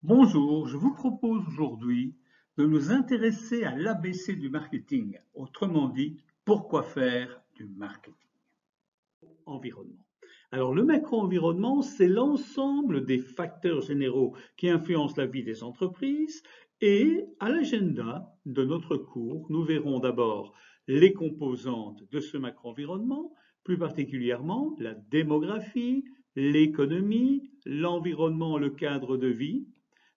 Bonjour, je vous propose aujourd'hui de nous intéresser à l'ABC du marketing, autrement dit, pourquoi faire du marketing. Environnement. Alors le macro-environnement, c'est l'ensemble des facteurs généraux qui influencent la vie des entreprises et à l'agenda de notre cours, nous verrons d'abord les composantes de ce macro-environnement, plus particulièrement la démographie, l'économie, l'environnement, le cadre de vie,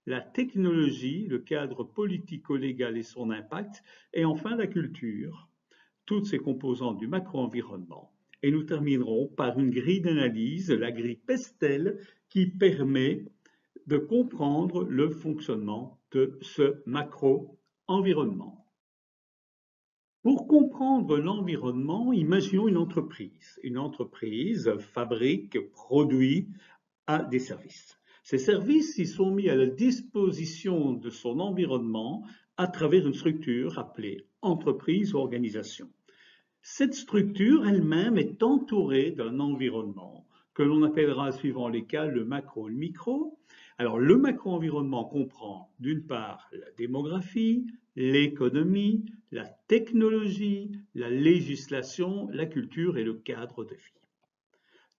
la technologie, le cadre politico-légal et son impact, et enfin la culture, toutes ces composantes du macro-environnement. Et nous terminerons par une grille d'analyse, la grille Pestel, qui permet de comprendre le fonctionnement de ce macro-environnement. Pour comprendre l'environnement, imaginons une entreprise. Une entreprise fabrique, produit, a des services. Ces services y sont mis à la disposition de son environnement à travers une structure appelée entreprise ou organisation. Cette structure elle-même est entourée d'un environnement que l'on appellera, suivant les cas, le macro et le micro. Alors, le macro-environnement comprend d'une part la démographie, l'économie, la technologie, la législation, la culture et le cadre de vie.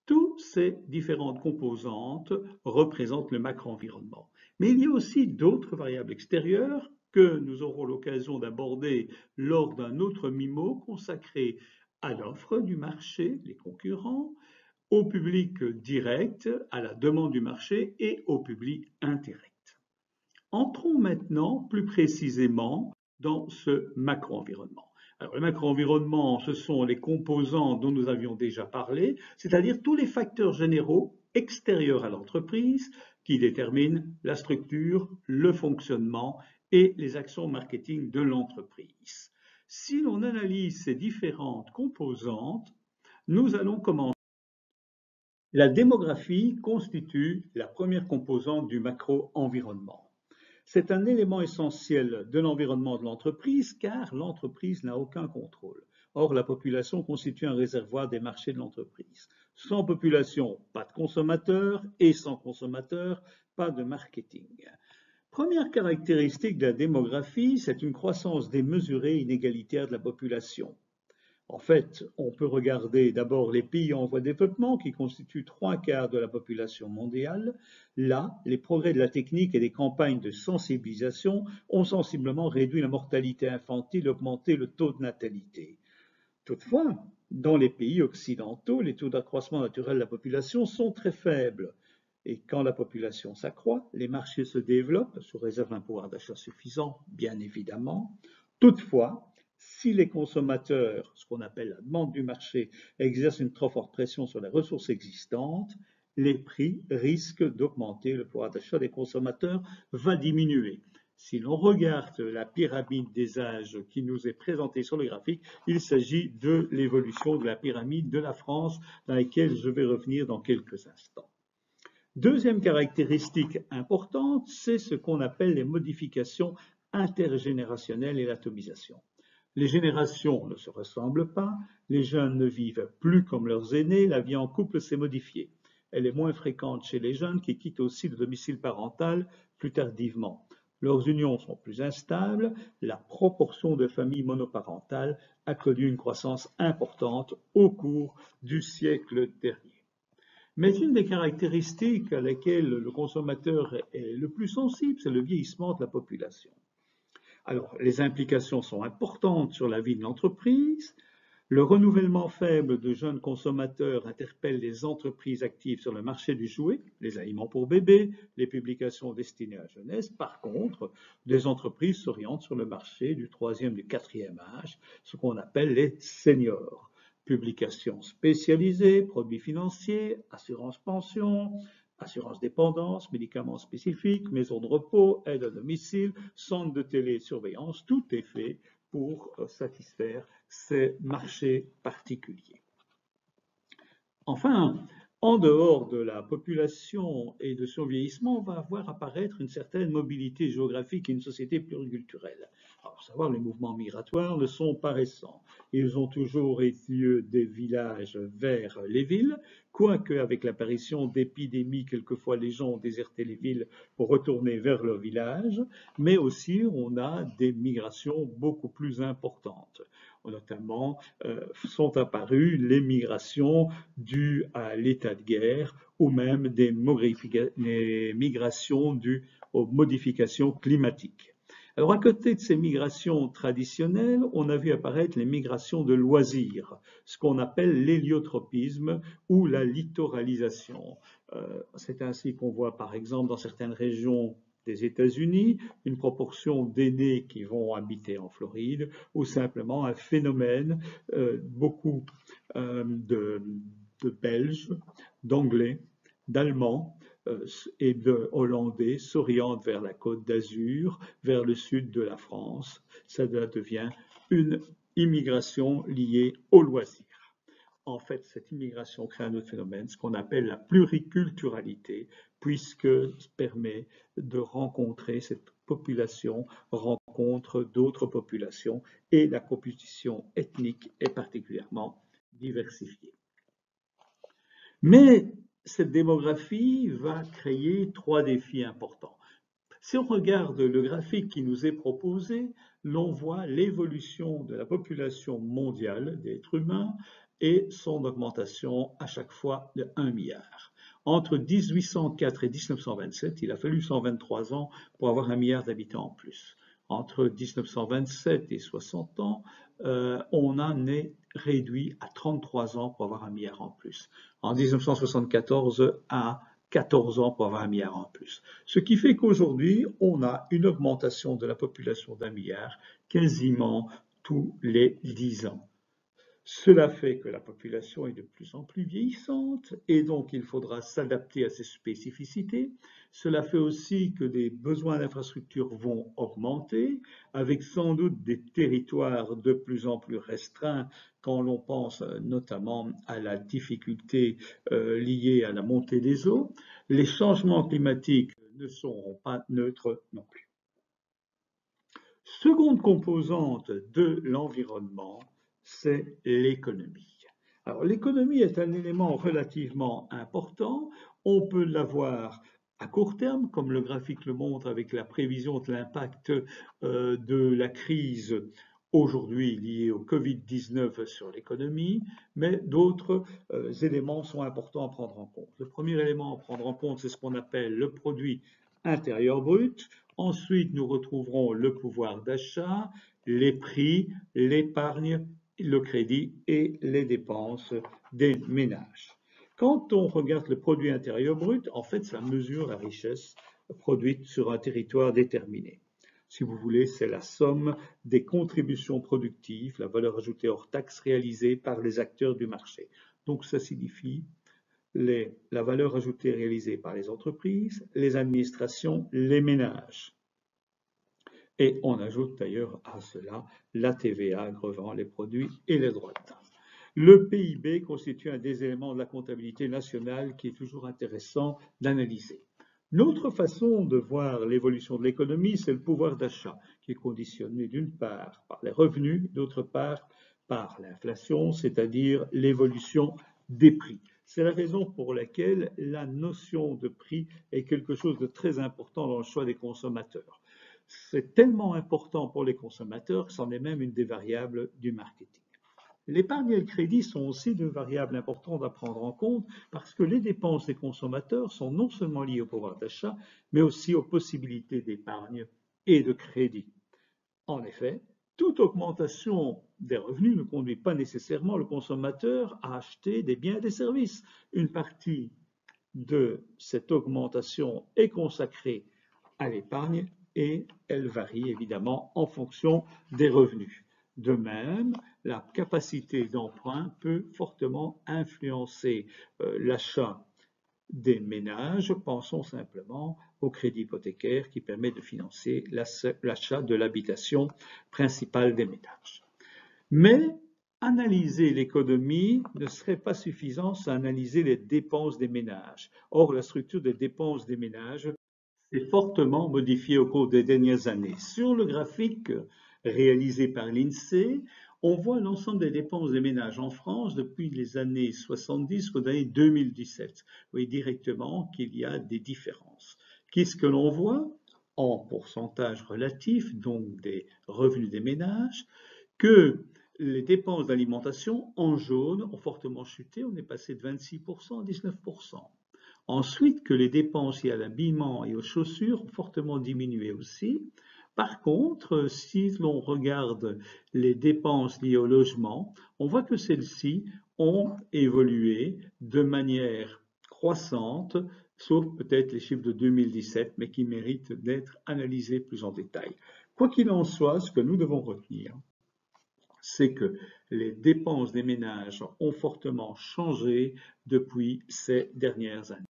Toutes ces différentes composantes représentent le macro-environnement. Mais il y a aussi d'autres variables extérieures que nous aurons l'occasion d'aborder lors d'un autre MIMO consacré à l'offre du marché, les concurrents, au public direct, à la demande du marché et au public indirect. Entrons maintenant plus précisément dans ce macro-environnement. Alors, le macro-environnement, ce sont les composants dont nous avions déjà parlé, c'est-à-dire tous les facteurs généraux extérieurs à l'entreprise qui déterminent la structure, le fonctionnement et les actions marketing de l'entreprise. Si l'on analyse ces différentes composantes, nous allons commencer. La démographie constitue la première composante du macro-environnement. C'est un élément essentiel de l'environnement de l'entreprise car l'entreprise n'a aucun contrôle. Or, la population constitue un réservoir des marchés de l'entreprise. Sans population, pas de consommateurs et sans consommateurs, pas de marketing. Première caractéristique de la démographie, c'est une croissance démesurée et inégalitaire de la population. En fait, on peut regarder d'abord les pays en voie de développement qui constituent 3/4 de la population mondiale. Là, les progrès de la technique et des campagnes de sensibilisation ont sensiblement réduit la mortalité infantile et augmenté le taux de natalité. Toutefois, dans les pays occidentaux, les taux d'accroissement naturel de la population sont très faibles. Et quand la population s'accroît, les marchés se développent, sous réserve d'un pouvoir d'achat suffisant, bien évidemment. Toutefois, si les consommateurs, ce qu'on appelle la demande du marché, exercent une trop forte pression sur les ressources existantes, les prix risquent d'augmenter, le pouvoir d'achat des consommateurs va diminuer. Si l'on regarde la pyramide des âges qui nous est présentée sur le graphique, il s'agit de l'évolution de la pyramide de la France, dans laquelle je vais revenir dans quelques instants. Deuxième caractéristique importante, c'est ce qu'on appelle les modifications intergénérationnelles et l'atomisation. Les générations ne se ressemblent pas, les jeunes ne vivent plus comme leurs aînés, la vie en couple s'est modifiée. Elle est moins fréquente chez les jeunes qui quittent aussi le domicile parental plus tardivement. Leurs unions sont plus instables, la proportion de familles monoparentales a connu une croissance importante au cours du siècle dernier. Mais une des caractéristiques à laquelle le consommateur est le plus sensible, c'est le vieillissement de la population. Alors, les implications sont importantes sur la vie de l'entreprise. Le renouvellement faible de jeunes consommateurs interpelle les entreprises actives sur le marché du jouet, les aliments pour bébés, les publications destinées à la jeunesse. Par contre, des entreprises s'orientent sur le marché du 3e et du 4e âge, ce qu'on appelle les seniors. Publications spécialisées, produits financiers, assurance pension, assurance dépendance, médicaments spécifiques, maisons de repos, aide à domicile, centre de télésurveillance, tout est fait pour satisfaire ces marchés particuliers. Enfin, En dehors de la population et de son vieillissement, on va voir apparaître une certaine mobilité géographique et une société pluriculturelle. Alors, pour savoir, les mouvements migratoires ne sont pas récents. Ils ont toujours eu lieu des villages vers les villes, quoique avec l'apparition d'épidémies, quelquefois les gens ont déserté les villes pour retourner vers leur village, mais aussi on a des migrations beaucoup plus importantes. Notamment sont apparues les migrations dues à l'état de guerre ou même des migrations dues aux modifications climatiques. Alors à côté de ces migrations traditionnelles, on a vu apparaître les migrations de loisirs, ce qu'on appelle l'héliotropisme ou la littoralisation. C'est ainsi qu'on voit par exemple dans certaines régions des États-Unis une proportion d'aînés qui vont habiter en Floride ou simplement un phénomène, beaucoup de Belges, d'Anglais, d'Allemands et de Hollandais s'orientent vers la Côte d'Azur, vers le sud de la France. Ça devient une immigration liée au loisir. En fait, cette immigration crée un autre phénomène, ce qu'on appelle la pluriculturalité, puisque permet de rencontrer cette population, rencontre d'autres populations, et la composition ethnique est particulièrement diversifiée. Mais cette démographie va créer trois défis importants. Si on regarde le graphique qui nous est proposé, l'on voit l'évolution de la population mondiale d'êtres humains et son augmentation à chaque fois de 1 milliard. Entre 1804 et 1927, il a fallu 123 ans pour avoir 1 milliard d'habitants en plus. Entre 1927 et 60 ans, on en est réduit à 33 ans pour avoir 1 milliard en plus. En 1974 à 14 ans pour avoir 1 milliard en plus. Ce qui fait qu'aujourd'hui, on a une augmentation de la population d'1 milliard quasiment tous les 10 ans. Cela fait que la population est de plus en plus vieillissante et donc il faudra s'adapter à ces spécificités. Cela fait aussi que les besoins d'infrastructures vont augmenter, avec sans doute des territoires de plus en plus restreints quand l'on pense notamment à la difficulté liée à la montée des eaux. Les changements climatiques ne seront pas neutres non plus. Seconde composante de l'environnement, c'est l'économie. Alors l'économie est un élément relativement important. On peut l'avoir à court terme, comme le graphique le montre avec la prévision de l'impact de la crise aujourd'hui liée au Covid-19 sur l'économie, mais d'autres éléments sont importants à prendre en compte. Le premier élément à prendre en compte, c'est ce qu'on appelle le produit intérieur brut. Ensuite, nous retrouverons le pouvoir d'achat, les prix, l'épargne, le crédit et les dépenses des ménages. Quand on regarde le produit intérieur brut, en fait, ça mesure la richesse produite sur un territoire déterminé. Si vous voulez, c'est la somme des contributions productives, la valeur ajoutée hors taxe réalisée par les acteurs du marché. Donc, ça signifie la valeur ajoutée réalisée par les entreprises, les administrations, les ménages. Et on ajoute d'ailleurs à cela la TVA grevant les produits et les droits de timbre. Le PIB constitue un des éléments de la comptabilité nationale qui est toujours intéressant d'analyser. L'autre façon de voir l'évolution de l'économie, c'est le pouvoir d'achat, qui est conditionné d'une part par les revenus, d'autre part par l'inflation, c'est-à-dire l'évolution des prix. C'est la raison pour laquelle la notion de prix est quelque chose de très important dans le choix des consommateurs. C'est tellement important pour les consommateurs que c'en est même une des variables du marketing. L'épargne et le crédit sont aussi deux variables importantes à prendre en compte parce que les dépenses des consommateurs sont non seulement liées au pouvoir d'achat, mais aussi aux possibilités d'épargne et de crédit. En effet, toute augmentation des revenus ne conduit pas nécessairement le consommateur à acheter des biens et des services. Une partie de cette augmentation est consacrée à l'épargne et elle varie évidemment en fonction des revenus. De même, la capacité d'emprunt peut fortement influencer l'achat des ménages. Pensons simplement au crédit hypothécaire qui permet de financer l'achat de l'habitation principale des ménages. Mais analyser l'économie ne serait pas suffisant sans analyser les dépenses des ménages. Or, la structure des dépenses des ménages s'est fortement modifiée au cours des dernières années. Sur le graphique réalisé par l'INSEE, on voit l'ensemble des dépenses des ménages en France depuis les années 70 jusqu'aux années 2017. Vous voyez directement qu'il y a des différences. Qu'est-ce que l'on voit en pourcentage relatif, donc des revenus des ménages, que les dépenses d'alimentation en jaune ont fortement chuté, on est passé de 26% à 19%. Ensuite, que les dépenses liées à l'habillement et aux chaussures ont fortement diminué aussi. Par contre, si l'on regarde les dépenses liées au logement, on voit que celles-ci ont évolué de manière croissante, sauf peut-être les chiffres de 2017, mais qui méritent d'être analysés plus en détail. Quoi qu'il en soit, ce que nous devons retenir, c'est que les dépenses des ménages ont fortement changé depuis ces dernières années.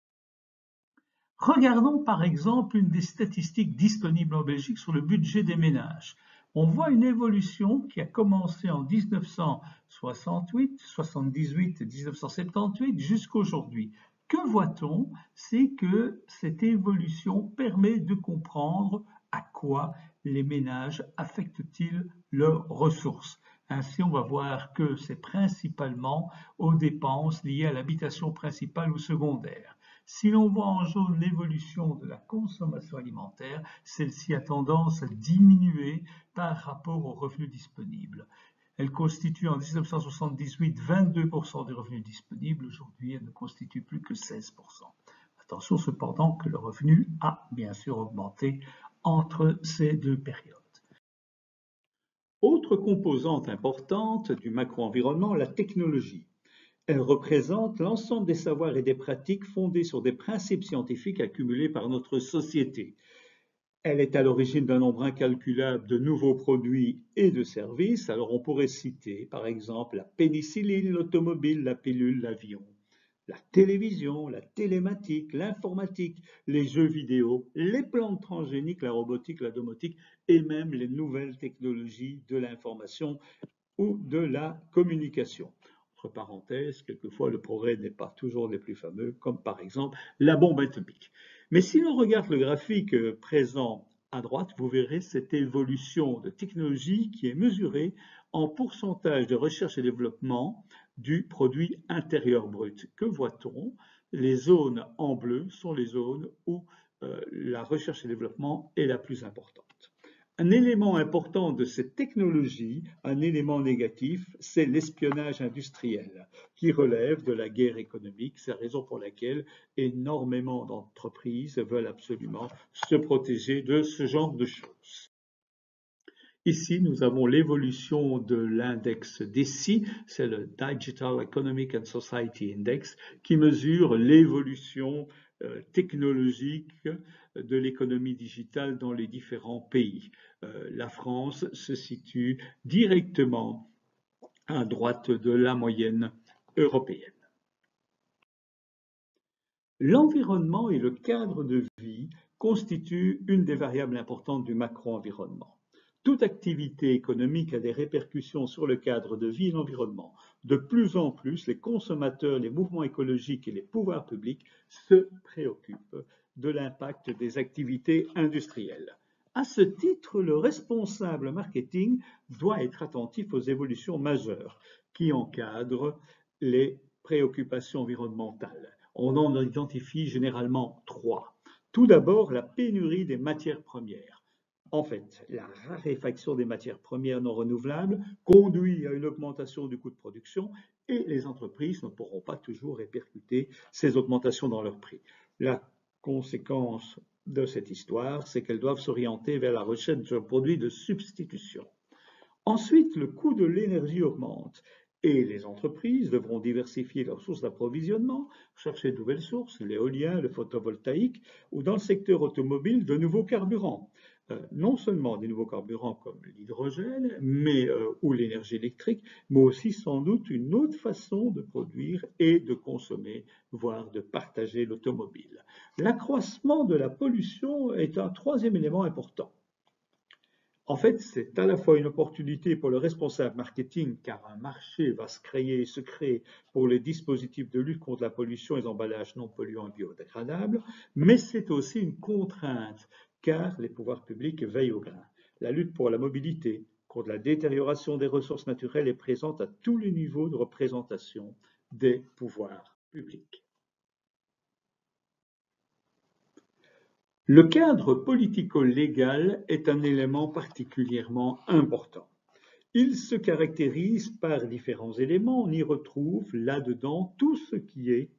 Regardons par exemple une des statistiques disponibles en Belgique sur le budget des ménages. On voit une évolution qui a commencé en 1968, 78, 1978 jusqu'à aujourd'hui. Que voit-on? C'est que cette évolution permet de comprendre à quoi les ménages affectent-ils leurs ressources. Ainsi, on va voir que c'est principalement aux dépenses liées à l'habitation principale ou secondaire. Si l'on voit en jaune l'évolution de la consommation alimentaire, celle-ci a tendance à diminuer par rapport aux revenus disponibles. Elle constitue en 1978 22% des revenus disponibles. Aujourd'hui, elle ne constitue plus que 16%. Attention cependant que le revenu a bien sûr augmenté entre ces deux périodes. Autre composante importante du macro-environnement, la technologie. Elle représente l'ensemble des savoirs et des pratiques fondés sur des principes scientifiques accumulés par notre société. Elle est à l'origine d'un nombre incalculable de nouveaux produits et de services. Alors on pourrait citer par exemple la pénicilline, l'automobile, la pilule, l'avion, la télévision, la télématique, l'informatique, les jeux vidéo, les plantes transgéniques, la robotique, la domotique et même les nouvelles technologies de l'information ou de la communication. Entre parenthèses, quelquefois le progrès n'est pas toujours des plus fameux, comme par exemple la bombe atomique. Mais si l'on regarde le graphique présent à droite, vous verrez cette évolution de technologie qui est mesurée en pourcentage de recherche et développement du produit intérieur brut. Que voit-on? Les zones en bleu sont les zones où la recherche et développement est la plus importante. Un élément important de cette technologie, un élément négatif, c'est l'espionnage industriel qui relève de la guerre économique. C'est la raison pour laquelle énormément d'entreprises veulent absolument se protéger de ce genre de choses. Ici, nous avons l'évolution de l'index DESI, c'est le Digital Economic and Society Index, qui mesure l'évolution technologique de l'économie digitale dans les différents pays. La France se situe directement à droite de la moyenne européenne. L'environnement et le cadre de vie constituent une des variables importantes du macro-environnement. Toute activité économique a des répercussions sur le cadre de vie et l'environnement. De plus en plus, les consommateurs, les mouvements écologiques et les pouvoirs publics se préoccupent de l'impact des activités industrielles. À ce titre, le responsable marketing doit être attentif aux évolutions majeures qui encadrent les préoccupations environnementales. On en identifie généralement trois. Tout d'abord, la pénurie des matières premières. En fait, la raréfaction des matières premières non renouvelables conduit à une augmentation du coût de production et les entreprises ne pourront pas toujours répercuter ces augmentations dans leurs prix. La conséquence de cette histoire, c'est qu'elles doivent s'orienter vers la recherche de produits de substitution. Ensuite, le coût de l'énergie augmente et les entreprises devront diversifier leurs sources d'approvisionnement, chercher de nouvelles sources, l'éolien, le photovoltaïque ou dans le secteur automobile de nouveaux carburants. Non seulement des nouveaux carburants comme l'hydrogène ou l'énergie électrique, mais aussi sans doute une autre façon de produire et de consommer, voire de partager l'automobile. L'accroissement de la pollution est un troisième élément important. En fait, c'est à la fois une opportunité pour le responsable marketing, car un marché va se créer pour les dispositifs de lutte contre la pollution et les emballages non polluants et biodégradables, mais c'est aussi une contrainte, car les pouvoirs publics veillent au grain. La lutte pour la mobilité contre la détérioration des ressources naturelles est présente à tous les niveaux de représentation des pouvoirs publics. Le cadre politico-légal est un élément particulièrement important. Il se caractérise par différents éléments. On y retrouve là-dedans tout ce qui est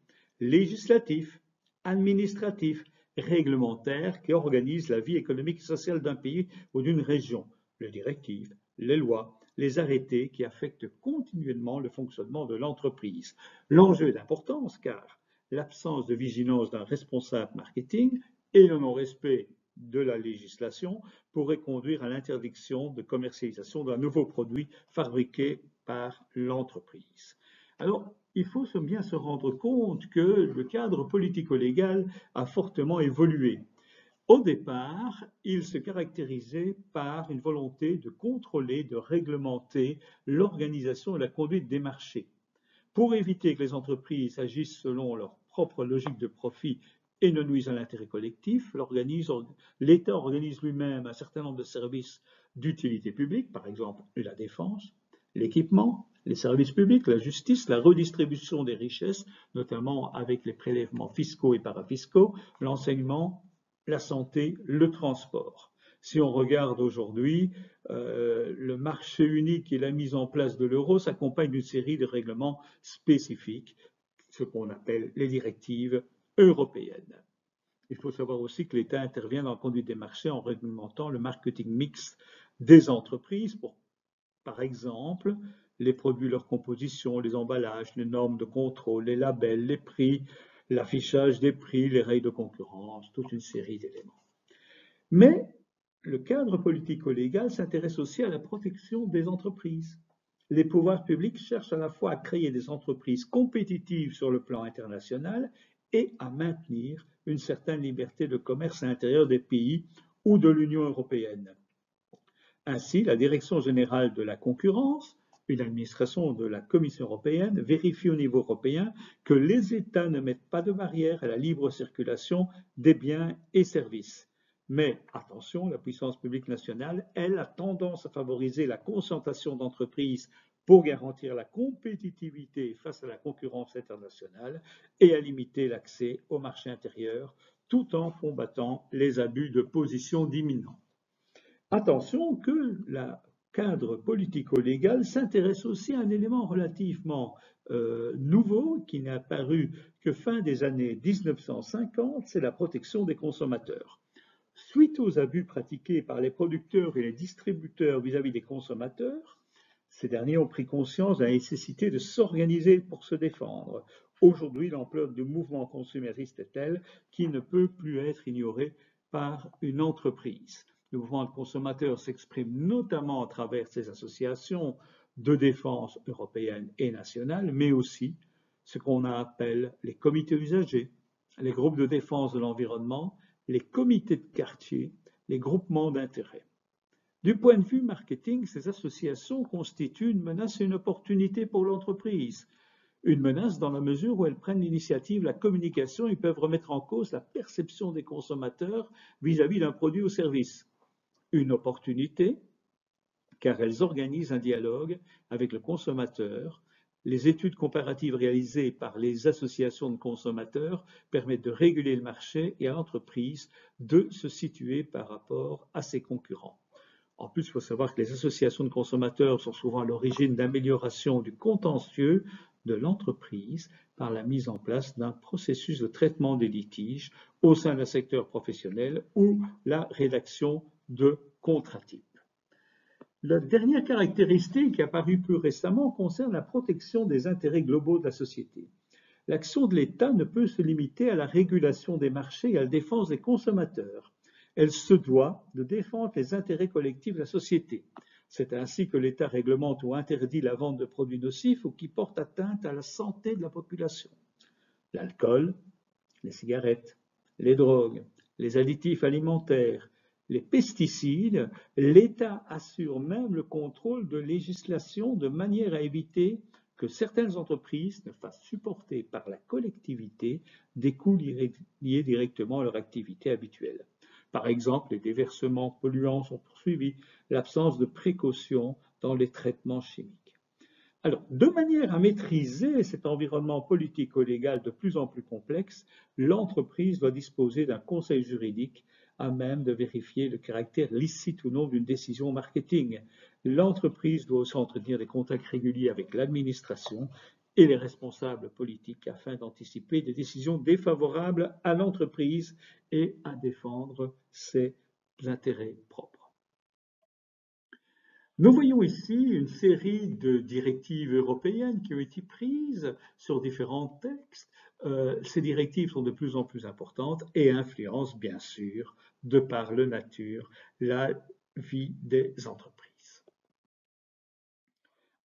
législatif, administratif, réglementaire qui organise la vie économique et sociale d'un pays ou d'une région. Les directives, les lois, les arrêtés qui affectent continuellement le fonctionnement de l'entreprise. L'enjeu est d'importance car l'absence de vigilance d'un responsable marketing et le non-respect de la législation pourrait conduire à l'interdiction de commercialisation d'un nouveau produit fabriqué par l'entreprise. Alors, il faut bien se rendre compte que le cadre politico-légal a fortement évolué. Au départ, il se caractérisait par une volonté de contrôler, de réglementer l'organisation et la conduite des marchés. Pour éviter que les entreprises agissent selon leur propre logique de profit et ne nuisent à l'intérêt collectif, l'État organise lui-même un certain nombre de services d'utilité publique, par exemple la défense, l'équipement, les services publics, la justice, la redistribution des richesses, notamment avec les prélèvements fiscaux et parafiscaux, l'enseignement, la santé, le transport. Si on regarde aujourd'hui, le marché unique et la mise en place de l'euro s'accompagnent d'une série de règlements spécifiques, ce qu'on appelle les directives européennes. Il faut savoir aussi que l'État intervient dans la conduite des marchés en réglementant le marketing mixte des entreprises pour, par exemple, les produits, leur composition, les emballages, les normes de contrôle, les labels, les prix, l'affichage des prix, les règles de concurrence, toute une série d'éléments. Mais le cadre politico-légal s'intéresse aussi à la protection des entreprises. Les pouvoirs publics cherchent à la fois à créer des entreprises compétitives sur le plan international et à maintenir une certaine liberté de commerce à l'intérieur des pays ou de l'Union européenne. Ainsi, la Direction générale de la concurrence, une administration de la Commission européenne, vérifie au niveau européen que les États ne mettent pas de barrières à la libre circulation des biens et services. Mais attention, la puissance publique nationale, elle, a tendance à favoriser la concentration d'entreprises pour garantir la compétitivité face à la concurrence internationale et à limiter l'accès au marché intérieur, tout en combattant les abus de position dominante. Attention que le cadre politico-légal s'intéresse aussi à un élément relativement nouveau qui n'est apparu que fin des années 1950, c'est la protection des consommateurs. Suite aux abus pratiqués par les producteurs et les distributeurs vis-à-vis des consommateurs, ces derniers ont pris conscience de la nécessité de s'organiser pour se défendre. Aujourd'hui, l'ampleur du mouvement consumériste est telle qu'il ne peut plus être ignoré par une entreprise. Le mouvement de consommateurs s'exprime notamment à travers ces associations de défense européennes et nationales, mais aussi ce qu'on appelle les comités usagers, les groupes de défense de l'environnement, les comités de quartier, les groupements d'intérêt. Du point de vue marketing, ces associations constituent une menace et une opportunité pour l'entreprise. Une menace dans la mesure où elles prennent l'initiative, la communication et peuvent remettre en cause la perception des consommateurs vis-à-vis d'un produit ou service. Une opportunité, car elles organisent un dialogue avec le consommateur. Les études comparatives réalisées par les associations de consommateurs permettent de réguler le marché et à l'entreprise de se situer par rapport à ses concurrents. En plus, il faut savoir que les associations de consommateurs sont souvent à l'origine d'amélioration du contentieux de l'entreprise par la mise en place d'un processus de traitement des litiges au sein d'un secteur professionnel ou la rédaction de contrats types. La dernière caractéristique apparue plus récemment concerne la protection des intérêts globaux de la société. L'action de l'État ne peut se limiter à la régulation des marchés et à la défense des consommateurs. Elle se doit de défendre les intérêts collectifs de la société. C'est ainsi que l'État réglemente ou interdit la vente de produits nocifs ou qui portent atteinte à la santé de la population. L'alcool, les cigarettes, les drogues, les additifs alimentaires, les pesticides, l'État assure même le contrôle de législation de manière à éviter que certaines entreprises ne fassent supporter par la collectivité des coûts liés directement à leur activité habituelle. Par exemple, les déversements polluants sont poursuivis, l'absence de précaution dans les traitements chimiques. Alors, de manière à maîtriser cet environnement politico-légal de plus en plus complexe, l'entreprise doit disposer d'un conseil juridique à même de vérifier le caractère licite ou non d'une décision marketing. L'entreprise doit aussi entretenir des contacts réguliers avec l'administration et les responsables politiques afin d'anticiper des décisions défavorables à l'entreprise et à défendre ses intérêts propres. Nous voyons ici une série de directives européennes qui ont été prises sur différents textes. Ces directives sont de plus en plus importantes et influencent bien sûr, de par leur nature, la vie des entreprises.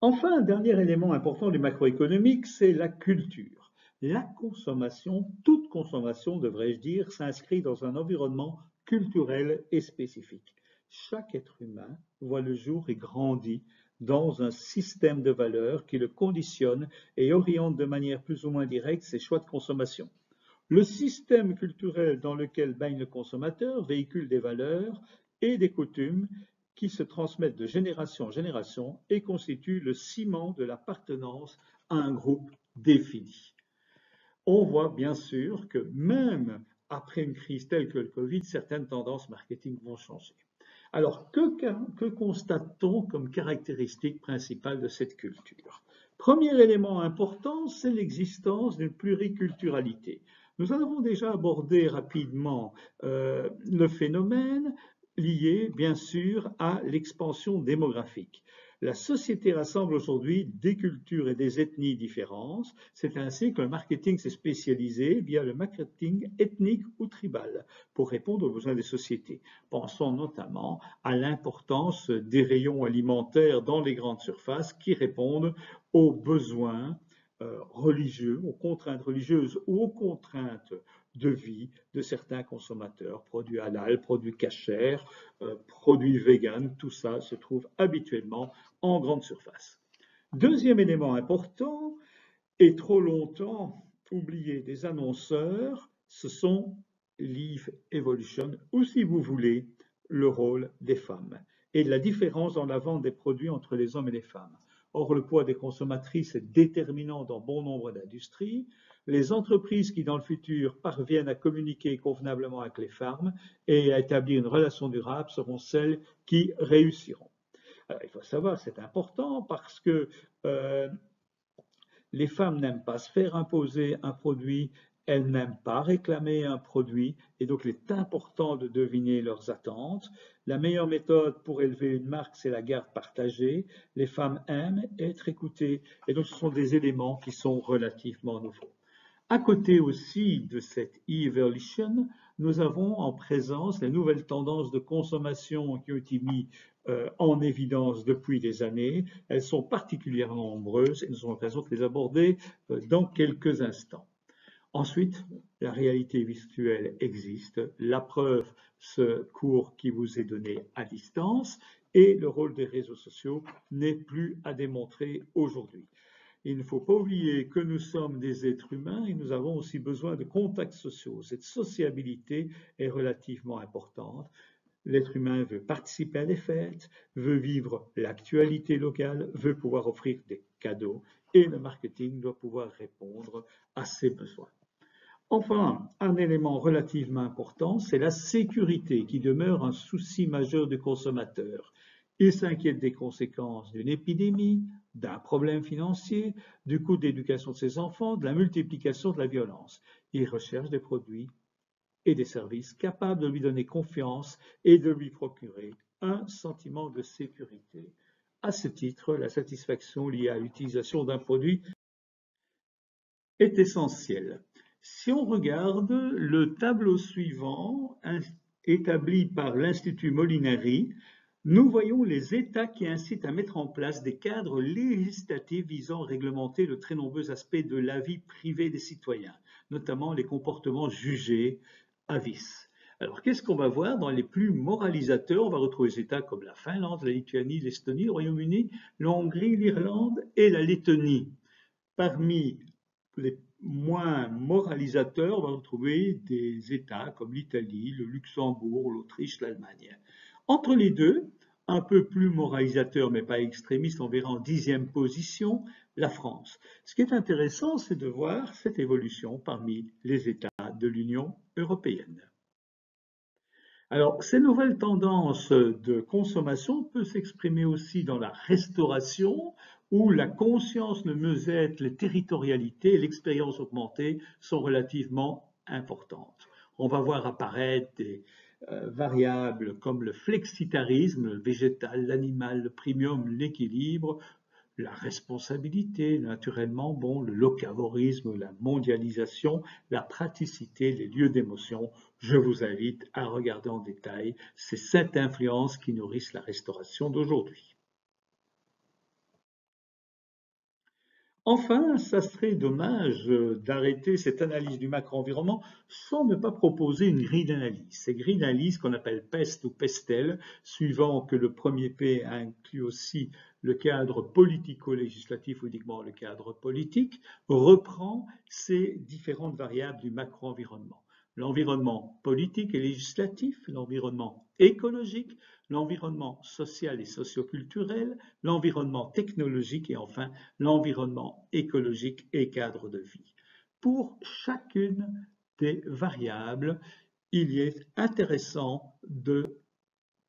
Enfin, un dernier élément important du macroéconomique, c'est la culture. La consommation, toute consommation devrais-je dire, s'inscrit dans un environnement culturel et spécifique. Chaque être humain voit le jour et grandit dans un système de valeurs qui le conditionne et oriente de manière plus ou moins directe ses choix de consommation. Le système culturel dans lequel baigne le consommateur véhicule des valeurs et des coutumes qui se transmettent de génération en génération et constituent le ciment de l'appartenance à un groupe défini. On voit bien sûr que même après une crise telle que le Covid, certaines tendances marketing vont changer. Alors, que constate-t-on comme caractéristique principale de cette culture? Premier élément important, c'est l'existence d'une pluriculturalité. Nous avons déjà abordé rapidement le phénomène lié, bien sûr, à l'expansion démographique. La société rassemble aujourd'hui des cultures et des ethnies différentes. C'est ainsi que le marketing s'est spécialisé via le marketing ethnique ou tribal pour répondre aux besoins des sociétés. Pensons notamment à l'importance des rayons alimentaires dans les grandes surfaces qui répondent aux besoins religieux, aux contraintes religieuses ou aux contraintes de vie de certains consommateurs, produits halal, produits cachers, produits véganes, tout ça se trouve habituellement en grande surface. Deuxième élément important, et trop longtemps oublié des annonceurs, ce sont Live Evolution, ou si vous voulez, le rôle des femmes et la différence dans la vente des produits entre les hommes et les femmes. Or, le poids des consommatrices est déterminant dans bon nombre d'industries. Les entreprises qui, dans le futur, parviennent à communiquer convenablement avec les femmes et à établir une relation durable seront celles qui réussiront. Alors, il faut savoir, c'est important parce que les femmes n'aiment pas se faire imposer un produit, elles n'aiment pas réclamer un produit, et donc il est important de deviner leurs attentes. La meilleure méthode pour élever une marque, c'est la garde partagée. Les femmes aiment être écoutées, et donc ce sont des éléments qui sont relativement nouveaux. À côté aussi de cette evolution, nous avons en présence les nouvelles tendances de consommation qui ont été mises en évidence depuis des années. Elles sont particulièrement nombreuses et nous aurons l'occasion de les aborder dans quelques instants. Ensuite, la réalité virtuelle existe. La preuve, ce cours qui vous est donné à distance, et le rôle des réseaux sociaux n'est plus à démontrer aujourd'hui. Il ne faut pas oublier que nous sommes des êtres humains et nous avons aussi besoin de contacts sociaux. Cette sociabilité est relativement importante. L'être humain veut participer à des fêtes, veut vivre l'actualité locale, veut pouvoir offrir des cadeaux et le marketing doit pouvoir répondre à ces besoins. Enfin, un élément relativement important, c'est la sécurité qui demeure un souci majeur du consommateur. Il s'inquiète des conséquences d'une épidémie, d'un problème financier, du coût d'éducation de ses enfants, de la multiplication de la violence. Il recherche des produits et des services capables de lui donner confiance et de lui procurer un sentiment de sécurité. À ce titre, la satisfaction liée à l'utilisation d'un produit est essentielle. Si on regarde le tableau suivant, établi par l'Institut Molinari, nous voyons les États qui incitent à mettre en place des cadres législatifs visant à réglementer le très nombreux aspects de la vie privée des citoyens, notamment les comportements jugés à vice. Alors, qu'est-ce qu'on va voir dans les plus moralisateurs? On va retrouver des États comme la Finlande, la Lituanie, l'Estonie, le Royaume-Uni, la Hongrie, l'Irlande et la Lettonie. Parmi les moins moralisateurs, on va retrouver des États comme l'Italie, le Luxembourg, l'Autriche, l'Allemagne. Entre les deux, un peu plus moralisateur mais pas extrémiste, on verra en 10e position la France. Ce qui est intéressant, c'est de voir cette évolution parmi les États de l'Union européenne. Alors, ces nouvelles tendances de consommation peuvent s'exprimer aussi dans la restauration, où la conscience, le mieux-être, les territorialités et l'expérience augmentée sont relativement importantes. On va voir apparaître des variables comme le flexitarisme, le végétal, l'animal, le premium, l'équilibre, la responsabilité, naturellement, bon, le locavorisme, la mondialisation, la praticité, les lieux d'émotion. Je vous invite à regarder en détail ces 7 influences qui nourrissent la restauration d'aujourd'hui. Enfin, ça serait dommage d'arrêter cette analyse du macro-environnement sans ne pas proposer une grille d'analyse. Ces grilles d'analyse qu'on appelle PEST ou PESTEL, suivant que le premier P inclut aussi le cadre politico-législatif ou uniquement le cadre politique, reprend ces différentes variables du macro-environnement. L'environnement politique et législatif, l'environnement écologique, l'environnement social et socioculturel, l'environnement technologique et enfin l'environnement écologique et cadre de vie. Pour chacune des variables, il est intéressant de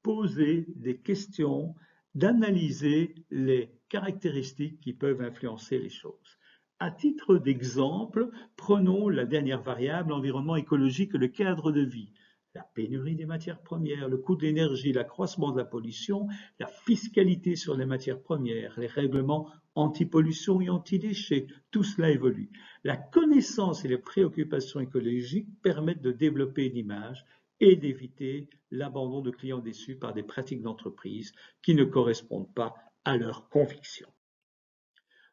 poser des questions, d'analyser les caractéristiques qui peuvent influencer les choses. À titre d'exemple, prenons la dernière variable, l'environnement écologique et le cadre de vie. La pénurie des matières premières, le coût de l'énergie, l'accroissement de la pollution, la fiscalité sur les matières premières, les règlements anti-pollution et anti-déchets, tout cela évolue. La connaissance et les préoccupations écologiques permettent de développer une image et d'éviter l'abandon de clients déçus par des pratiques d'entreprise qui ne correspondent pas à leurs convictions.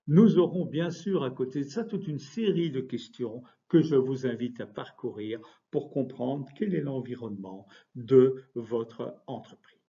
Nous aurons bien sûr à côté de ça toute une série de questions que je vous invite à parcourir pour comprendre quel est l'environnement de votre entreprise.